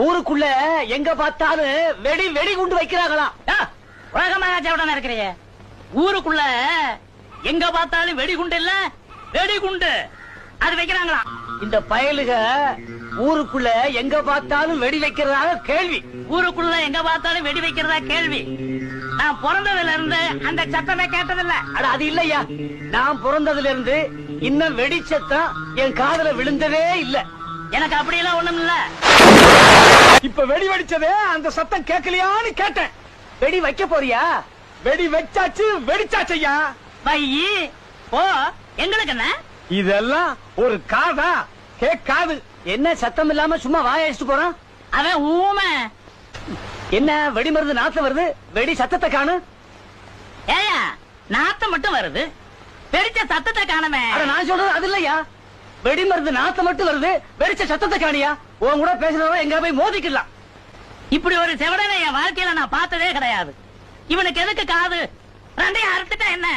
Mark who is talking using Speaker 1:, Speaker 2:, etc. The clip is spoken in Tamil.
Speaker 1: ஊருக்குள்ள எங்க பார்த்தாலும் வெடி வெடி குண்டு வைக்கிறாங்களாம்.
Speaker 2: உலகமாக இருக்கிறீ ஊருக்குள்ள எங்க பார்த்தாலும் வெடிகுண்டு இல்ல வெடிகுண்டு அது வைக்கிறாங்களாம்.
Speaker 1: இந்த பயலுக ஊருக்குள்ள எங்க பார்த்தாலும் வெடி வைக்கிறதாக கேள்வி.
Speaker 2: ஊருக்குள்ள எங்க பார்த்தாலும் வெடி வைக்கிறதா கேள்வி. நான் பிறந்ததுல இருந்து அந்த சத்தமே கேட்டதில்ல.
Speaker 1: அட அது இல்லையா, நான் பிறந்ததுல இருந்து இன்னும் வெடி சத்தம் என் காதுல விழுந்ததே இல்ல.
Speaker 2: எனக்கு அப்படியெல்லாம் ஒண்ணும் இல்ல.
Speaker 1: இப்ப வெடி வெடிச்சதே அந்த சத்தம் கேட்கலையான்னு கேட்டேன். வெடி வைக்க போறியா? வெடி வச்சாச்சு வெடிச்சாச்சையா.
Speaker 2: பையி ஓ எங்களுக்கு என்ன
Speaker 1: இதெல்லாம் ஒரு காதா? கேட்காது. என்ன சத்தம் இல்லாம சும்மா வாயடிச்சுட்டு போறான்
Speaker 2: அவன் ஊமை.
Speaker 1: என்ன வெடி மருந்து நாத்தம் வருது, வெடி சத்தத்தை காணு.
Speaker 2: ஏயா நாத்தம் மட்டும் வருது, வெடிச்ச சத்தத்தை காணமே.
Speaker 1: நான் சொல்றது அது இல்லையா, வெடி மருந்து நாத்தம் மட்டும் வருது, வெடிச்ச சத்தத்தை காணியா? உன் கூட பேசுறவங்க எங்க போய் மோதிக்கலாம்.
Speaker 2: இப்படி ஒரு செவடனை என் வாழ்க்கையில நான் பார்த்ததே கிடையாது. இவனுக்கு எதுக்கு காது? ரெண்டையும் அறுத்துட்டா என்ன?